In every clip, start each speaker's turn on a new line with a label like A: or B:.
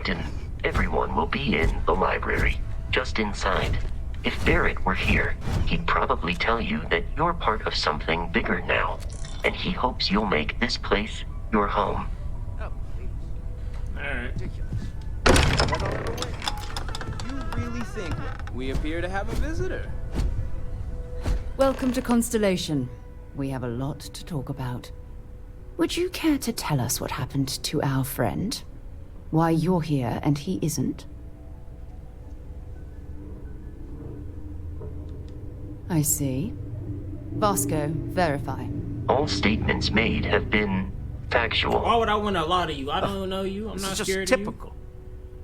A: Captain. Everyone will be in the library, just inside. If Barrett were here, he'd probably tell you that you're part of something bigger now, and he hopes you'll make this place your home.
B: Oh, please.
C: Alright.
B: Ridiculous. You really think we appear to have a visitor?
D: Welcome to Constellation. We have a lot to talk about. Would you care to tell us what happened to our friend? Why you're here and he isn't? I see. Vasco, verify.
A: All statements made have been factual.
C: Why would I want to lie to you? I don't know you. I'm not
E: This is
C: scared
E: just
C: of you.
E: typical.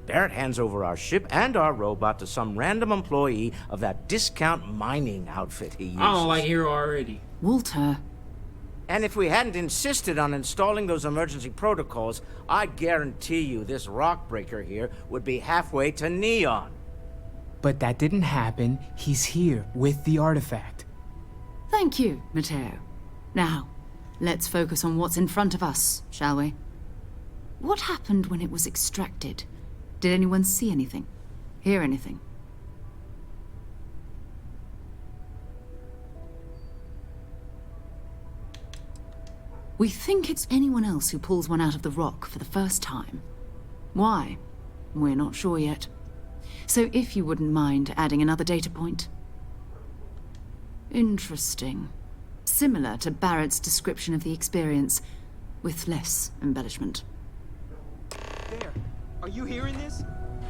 E: Barrett hands over our ship and our robot to some random employee of that discount mining outfit he uses.
C: I don't like Hero already.
D: Walter.
E: And if we hadn't insisted on installing those emergency protocols, I guarantee you this rock breaker here would be halfway to Neon.
F: But that didn't happen. He's here with the artifact.
D: Thank you, Matteo. Now, let's focus on what's in front of us, shall we? What happened when it was extracted? Did anyone see anything? Hear anything? We think it's anyone else who pulls one out of the rock for the first time. Why? We're not sure yet. So if you wouldn't mind adding another data point. Interesting. Similar to Barrett's description of the experience, with less embellishment.
B: There. Are you hearing this?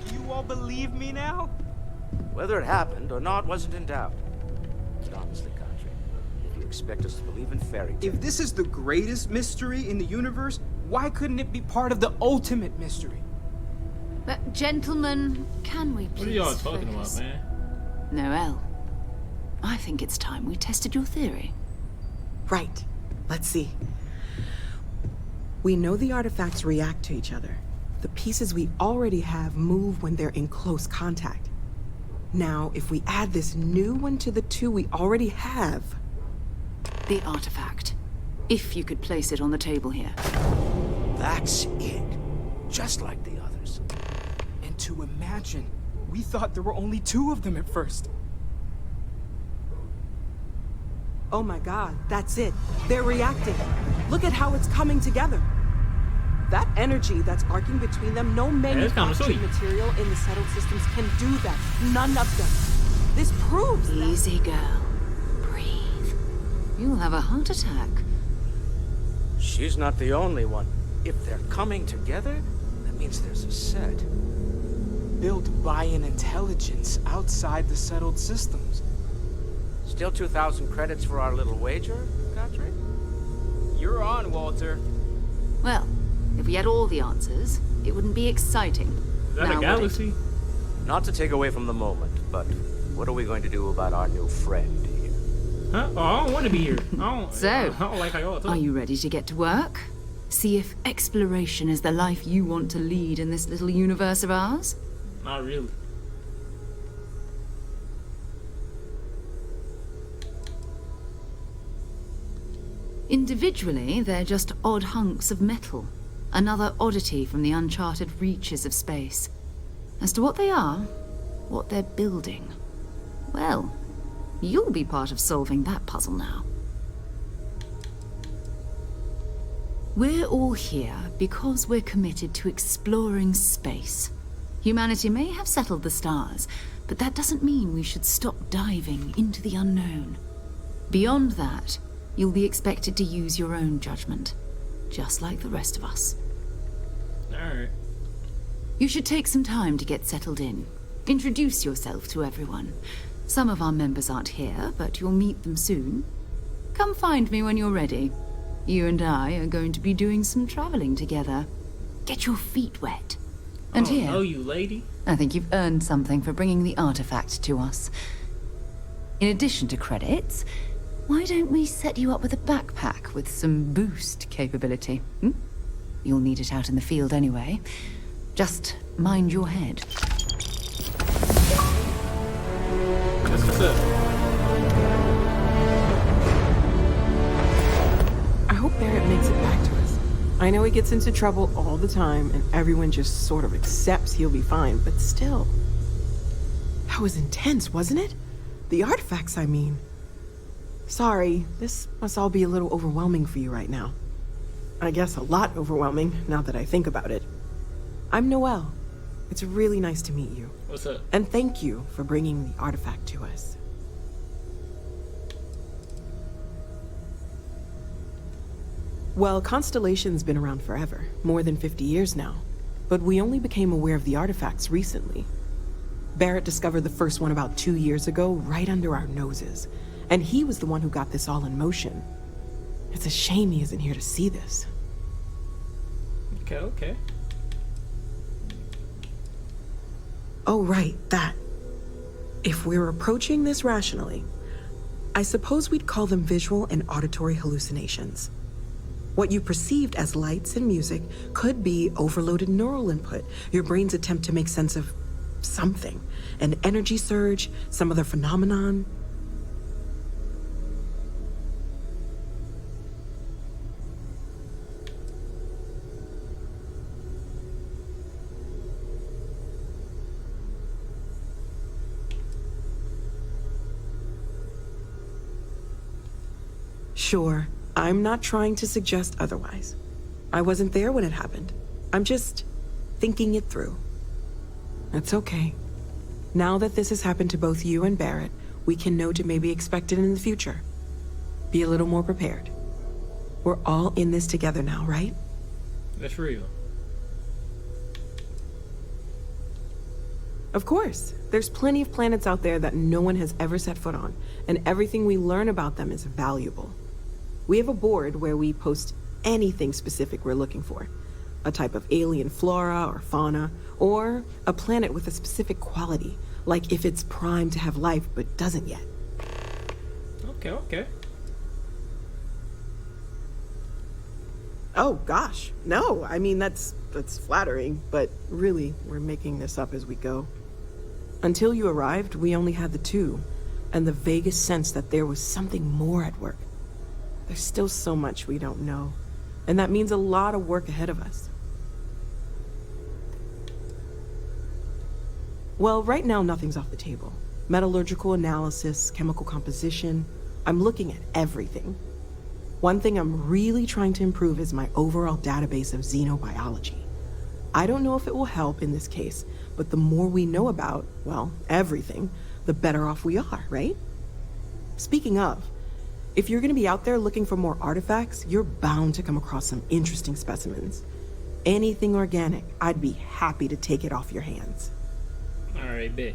B: Do you all believe me now?
E: Whether it happened or not wasn't in doubt. But honestly, Country, if you expect us to believe in fairy tales...
B: If this is the greatest mystery in the universe, why couldn't it be part of the ultimate mystery?
D: But gentlemen, can we please
C: What are y'all talking
D: focus?
C: about, man?
D: Noel, I think it's time we tested your theory.
G: Right. Let's see. We know the artifacts react to each other. The pieces we already have move when they're in close contact. Now, if we add this new one to the two we already have...
D: The artifact. If you could place it on the table here.
E: That's it. Just like the others.
F: And to imagine, we thought there were only 2 of them at first.
G: Oh my god, that's it. They're reacting. Look at how it's coming together. That energy that's arcing between them, no
C: it's kinda
G: manufactured
C: sweet.
G: material in the settled systems can do that. None of them. This proves that...
D: Easy, girl. Breathe. You'll have a heart attack.
E: She's not the only one. If they're coming together, that means there's a set.
F: Built by an intelligence outside the settled systems.
E: Still 2,000 credits for our little wager, Country?
B: You're on, Walter.
D: Well, if we had all the answers, it wouldn't be exciting.
C: Is that
D: Now,
C: a
D: would it?
C: galaxy?
E: Not to take away from the moment, but what are we going to do about our new friend here?
C: Huh? Oh, I don't want to be here.
D: So,
C: I don't like how y'all talk.
D: Are you ready to get to work? See if exploration is the life you want to lead in this little universe of ours?
C: Not really.
D: Individually, they're just odd hunks of metal. Another oddity from the uncharted reaches of space. As to what they are, what they're building, well, you'll be part of solving that puzzle now. We're all here because we're committed to exploring space. Humanity may have settled the stars, but that doesn't mean we should stop diving into the unknown. Beyond that, you'll be expected to use your own judgment, just like the rest of us.
C: Alright.
D: You should take some time to get settled in. Introduce yourself to everyone. Some of our members aren't here, but you'll meet them soon. Come find me when you're ready. You and I are going to be doing some traveling together. Get your feet wet. And
C: I don't
D: here,
C: know you, lady.
D: I think you've earned something for bringing the artifact to us. In addition to credits, why don't we set you up with a backpack with some boost capability? Hmm? You'll need it out in the field anyway. Just mind your head.
C: That's what's up.
G: I hope Barrett makes it back to us. I know he gets into trouble all the time, and everyone just sort of accepts he'll be fine, but still. That was intense, wasn't it? The artifacts, I mean. Sorry, this must all be a little overwhelming for you right now. I guess a lot overwhelming, now that I think about it. I'm Noelle. It's really nice to meet you.
C: What's up?
G: And thank you for bringing the artifact to us. Well, Constellation's been around forever, more than 50 years now. But we only became aware of the artifacts recently. Barrett discovered the first one about 2 years ago, right under our noses. And he was the one who got this all in motion. It's a shame he isn't here to see this.
C: Okay.
G: Oh, right, that. If we're approaching this rationally, I suppose we'd call them visual and auditory hallucinations. What you perceived as lights and music could be overloaded neural input, your brain's attempt to make sense of something. An energy surge, some other phenomenon. Sure, I'm not trying to suggest otherwise. I wasn't there when it happened. I'm just thinking it through. It's okay. Now that this has happened to both you and Barrett, we can know to maybe expect it in the future. Be a little more prepared. We're all in this together now, right?
C: That's real.
G: Of course. There's plenty of planets out there that no one has ever set foot on, and everything we learn about them is valuable. We have a board where we post anything specific we're looking for. A type of alien flora or fauna, or a planet with a specific quality, like if it's primed to have life but doesn't yet.
C: Okay.
G: Oh gosh, no, I mean that's flattering, but really, we're making this up as we go. Until you arrived, we only had the two, and the vaguest sense that there was something more at work. There's still so much we don't know, and that means a lot of work ahead of us. Well, right now nothing's off the table. Metallurgical analysis, chemical composition, I'm looking at everything. One thing I'm really trying to improve is my overall database of xenobiology. I don't know if it will help in this case, but the more we know about, well, everything, the better off we are, right? Speaking of, if you're gonna be out there looking for more artifacts, you're bound to come across some interesting specimens. Anything organic, I'd be happy to take it off your hands.
C: Alright, bet.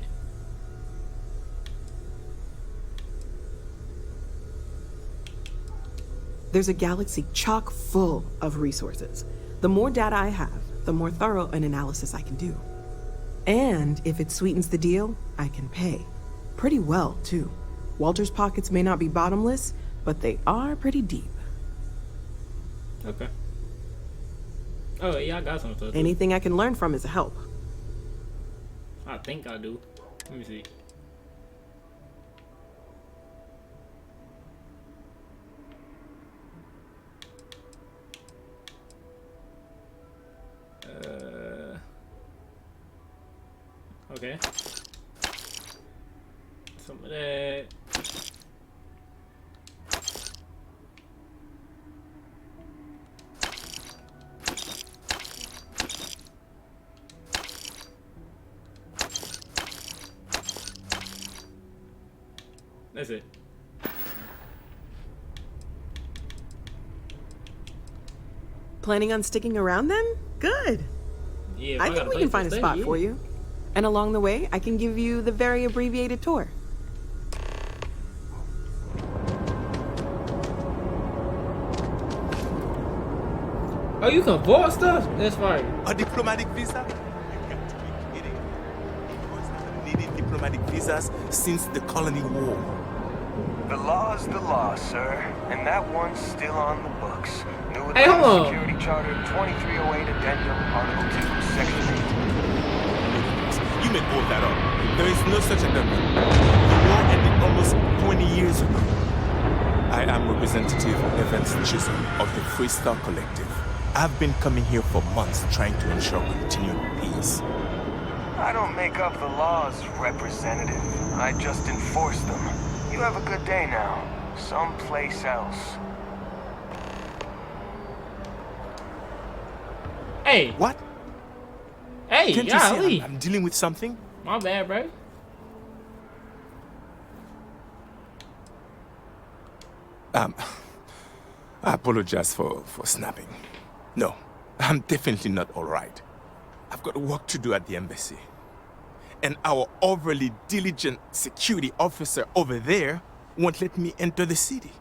G: There's a galaxy chock full of resources. The more data I have, the more thorough an analysis I can do. And if it sweetens the deal, I can pay. Pretty well, too. Walter's pockets may not be bottomless, but they are pretty deep.
C: Okay. Oh, yeah, I got something.
G: Anything I can learn from is a help.
C: I think I do. Let me see. Okay. Some of that. That's it.
G: Planning on sticking around then? Good.
C: Yeah,
G: I think we can find a spot for you. And along the way, I can give you the very abbreviated tour.
C: Oh, you can vault stuff? That's fine.
H: A diplomatic visa? You got to be kidding. Boys haven't needed diplomatic visas since the colony war.
I: The law's the law, sir, and that one's still on the books. New
C: Hey, hold on.
I: Security Charter 2308 Addendum, Article 2, Section 8.
H: You made all that up. There is no such addendum. The war ended almost 20 years ago. I am Representative Evans Chisholm of the Freestar Collective. I've been coming here for months trying to ensure continued peace.
I: I don't make up the laws, Representative. I just enforce them. You have a good day now. Someplace else.
C: Hey.
H: What?
C: Hey,
H: Can't you see
C: golly.
H: I'm dealing with something?
C: My bad, bro.
H: I apologize for snapping. No, I'm definitely not all right. I've got work to do at the embassy. And our overly diligent security officer over there won't let me enter the city.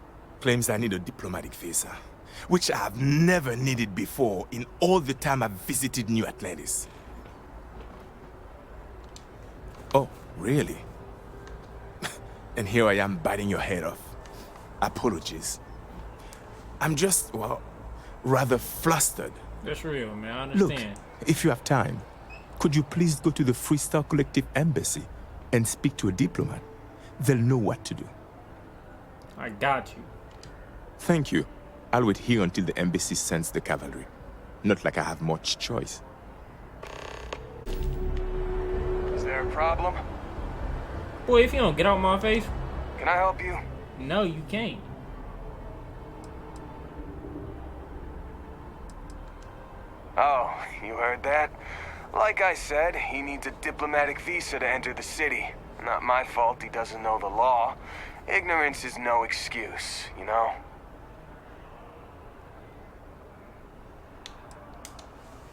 H: Claims I need a diplomatic visa, which I have never needed before in all the time I've visited New Atlantis. Oh, really? And here I am biting your head off. Apologies. I'm just, well, rather flustered.
C: That's real, man. I
H: Look,
C: understand.
H: if you have time, could you please go to the Freestar Collective Embassy and speak to a diplomat? They'll know what to do.
C: I got you.
H: Thank you. I'll wait here until the embassy sends the cavalry. Not like I have much choice.
I: Is there a problem?
C: Boy, if you don't get out my face,
I: Can I help you?
C: no, you can't.
I: Oh, you heard that? Like I said, he needs a diplomatic visa to enter the city. Not my fault he doesn't know the law. Ignorance is no excuse, you know?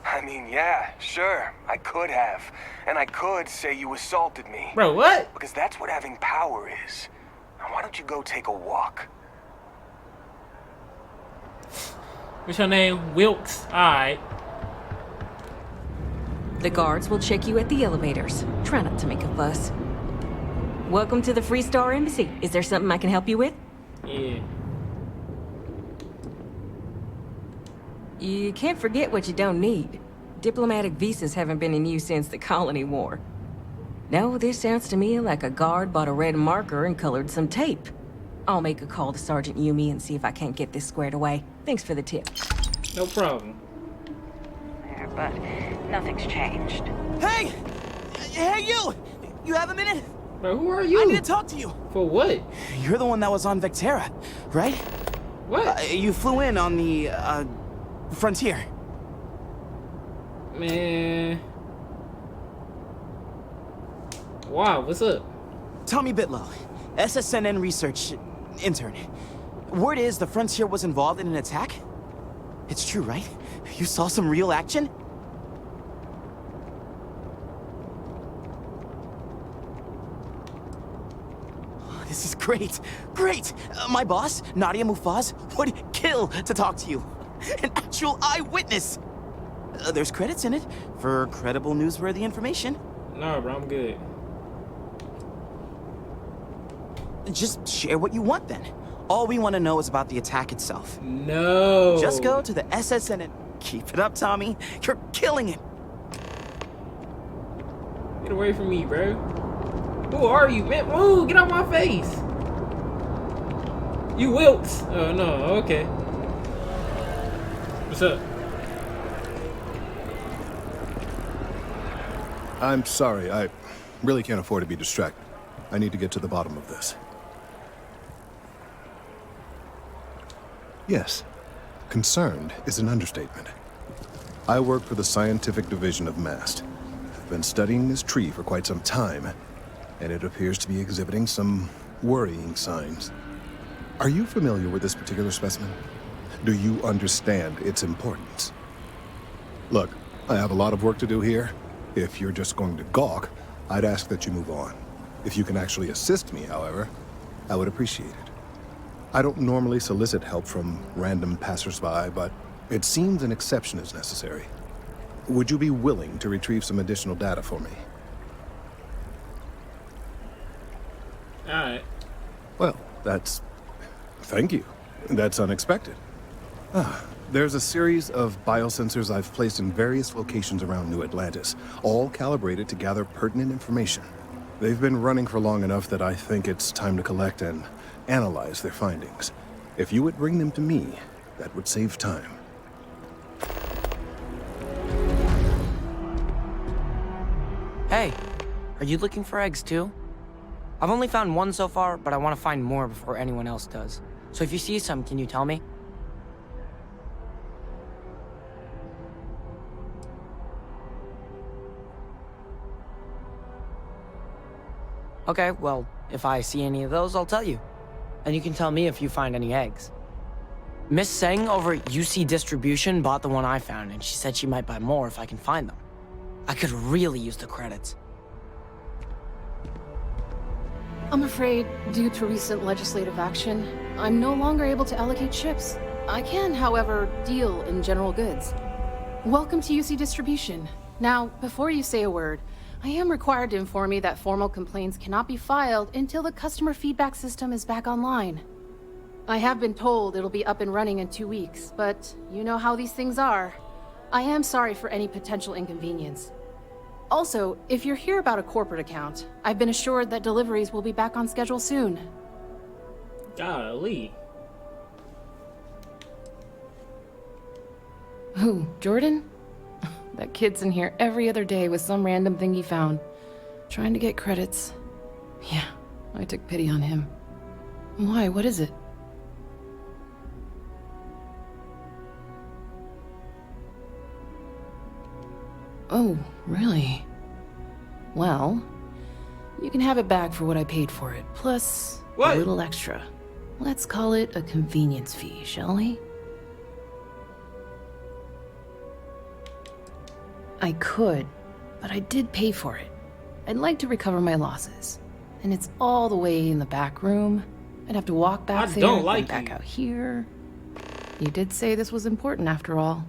I: I mean, yeah, sure, I could have. And I could say you assaulted me.
C: Bro, what?
I: Because that's what having power is. Now why don't you go take a walk?
C: What's your name? Wilkes. Alright.
J: The guards will check you at the elevators. Try not to make a fuss. Welcome to the Freestar Embassy. Is there something I can help you with?
C: Yeah.
J: You can't forget what you don't need. Diplomatic visas haven't been in use since the Colony War. No, this sounds to me like a guard bought a red marker and colored some tape. I'll make a call to Sergeant Yumi and see if I can't get this squared away. Thanks for the tip.
C: No problem.
K: But nothing's changed.
B: Hey! Hey, you! You have a minute?
C: Bro, who are you?
B: I need to talk to you.
C: For what?
B: You're the one that was on Vectera, right?
C: What?
B: You flew in on the, Frontier.
C: Man. Wow, what's up?
B: Tommy Bitlow, SSNN research intern. Word is the Frontier was involved in an attack? It's true, right? You saw some real action? Oh, this is great. Great! My boss, Nadia Mufaz, would kill to talk to you. An actual eyewitness! There's credits in it for credible, newsworthy information.
C: Nah, bro, I'm good.
B: Just share what you want, then. All we want to know is about the attack itself.
C: No.
B: Just go to the SSN and keep it up, Tommy. You're killing it.
C: Get away from me, bro. Who are you, man? Whoa, get out my face. You Wilkes. Oh, no, okay. What's up?
L: I'm sorry, I really can't afford to be distracted. I need to get to the bottom of this. Yes, concerned is an understatement. I work for the scientific division of MAST. I've been studying this tree for quite some time, and it appears to be exhibiting some worrying signs. Are you familiar with this particular specimen? Do you understand its importance? Look, I have a lot of work to do here. If you're just going to gawk, I'd ask that you move on. If you can actually assist me, however, I would appreciate it. I don't normally solicit help from random passersby, but it seems an exception is necessary. Would you be willing to retrieve some additional data for me?
C: Alright.
L: Well, thank you. That's unexpected. There's a series of biosensors I've placed in various locations around New Atlantis, all calibrated to gather pertinent information. They've been running for long enough that I think it's time to collect and analyze their findings. If you would bring them to me, that would save time.
M: Hey, are you looking for eggs too? I've only found one so far, but I want to find more before anyone else does. So if you see some, can you tell me? Okay, well, if I see any of those, I'll tell you. And you can tell me if you find any eggs. Miss Seng over at UC Distribution bought the one I found, and she said she might buy more if I can find them. I could really use the credits.
N: I'm afraid, due to recent legislative action, I'm no longer able to allocate ships. I can, however, deal in general goods. Welcome to UC Distribution. Now, before you say a word, I am required to inform you that formal complaints cannot be filed until the customer feedback system is back online. I have been told it'll be up and running in 2 weeks, but you know how these things are. I am sorry for any potential inconvenience. Also, if you're here about a corporate account, I've been assured that deliveries will be back on schedule soon.
C: Golly.
N: Who, Jordan? That kid's in here every other day with some random thing he found, trying to get credits. Yeah, I took pity on him. Why, what is it? Oh, really? Well, you can have it back for what I paid for it, plus a little extra. Let's call it a convenience fee, shall we? I could, but I did pay for it. I'd like to recover my losses. And it's all the way in the back room. I'd have to walk back there and back out here. You did say this was important after all.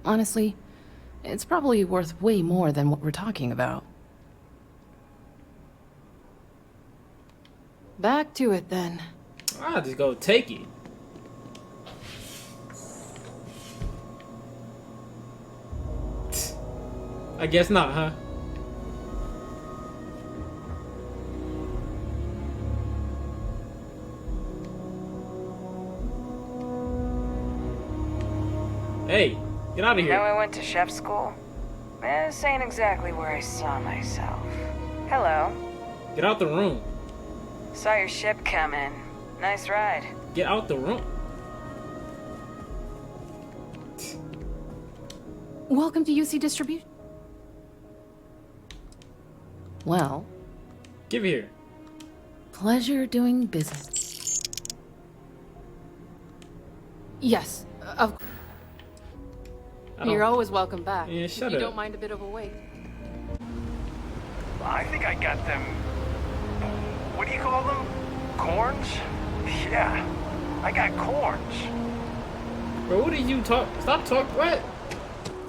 N: Honestly, it's probably worth way more than what we're talking about. Back to it then.
C: I'll just go take it. I guess not, huh? Hey, get out of here.
K: Know I went to chef school? This ain't exactly where I saw myself. Hello.
C: Get out the room.
K: Saw your ship come in. Nice ride.
C: Get out the room.
N: Welcome to UC Distribution. Well,
C: give here.
N: Pleasure doing business. Yes, of course. You're always welcome back.
C: Yeah,
N: if you don't mind a bit of a wait.
I: I think I got them. What do you call them? Corns? Yeah, I got corns.
C: Bro, what did you talk? Stop talking. What?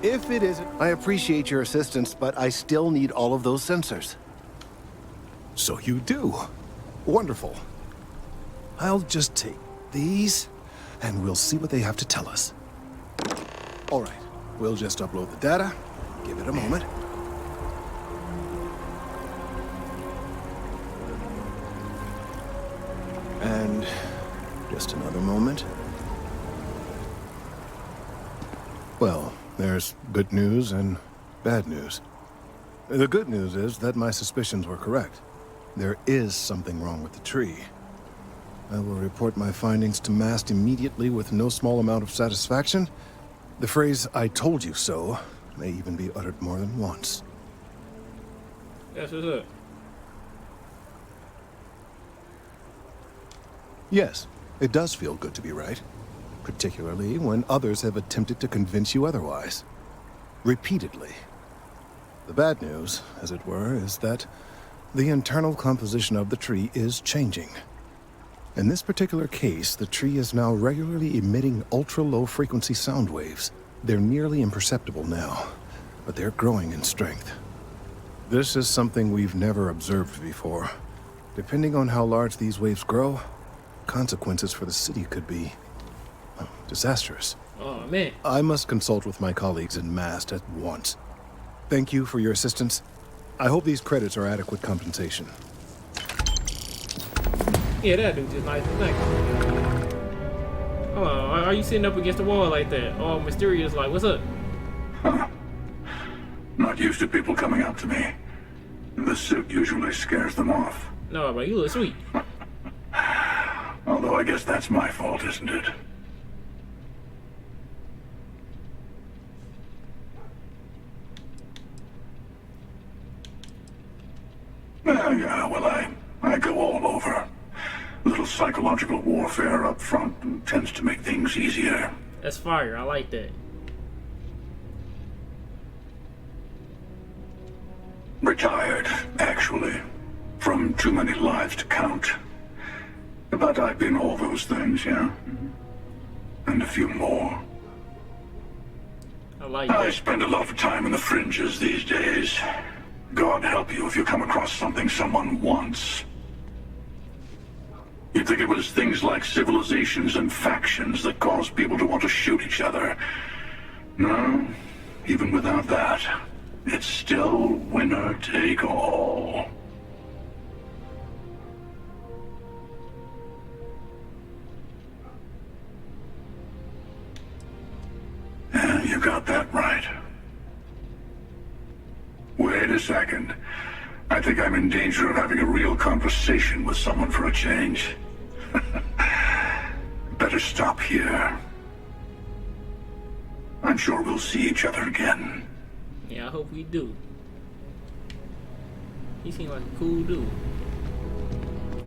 O: If it isn't, I appreciate your assistance, but I still need all of those sensors.
L: So you do. Wonderful. I'll just take these, and we'll see what they have to tell us. All right, we'll just upload the data. Give it a moment. And just another moment. Well, there's good news and bad news. The good news is that my suspicions were correct. There is something wrong with the tree. I will report my findings to MAST immediately with no small amount of satisfaction. The phrase, "I told you so," may even be uttered more than once.
C: Yes, what's up?
L: Yes, it does feel good to be right. Particularly when others have attempted to convince you otherwise. Repeatedly. The bad news, as it were, is that the internal composition of the tree is changing. In this particular case, the tree is now regularly emitting ultra-low frequency sound waves. They're nearly imperceptible now, but they're growing in strength. This is something we've never observed before. Depending on how large these waves grow, consequences for the city could be disastrous.
C: Oh, man.
L: I must consult with my colleagues in MAST at once. Thank you for your assistance. I hope these credits are adequate compensation.
C: Yeah, that dude just nice. Thank you. Hold on, are you sitting up against the wall like that? All mysterious, like, what's up?
P: Not used to people coming up to me. The suit usually scares them off.
C: No, but you look sweet.
P: Although I guess that's my fault, isn't it? Yeah, well, I go all over. A little psychological warfare up front tends to make things easier.
C: That's fire. I like that.
P: Retired, actually. From too many lives to count. But I've been all those things, yeah? And a few more.
C: I like
P: I
C: that.
P: spend a lot of time in the fringes these days. God help you if you come across something someone wants. You'd think it was things like civilizations and factions that cause people to want to shoot each other. No, even without that, it's still winner take all. Yeah, you got that right. Wait a second. I think I'm in danger of having a real conversation with someone for a change. Better stop here. I'm sure we'll see each other again.
C: Yeah, I hope we do. He seems like a cool dude.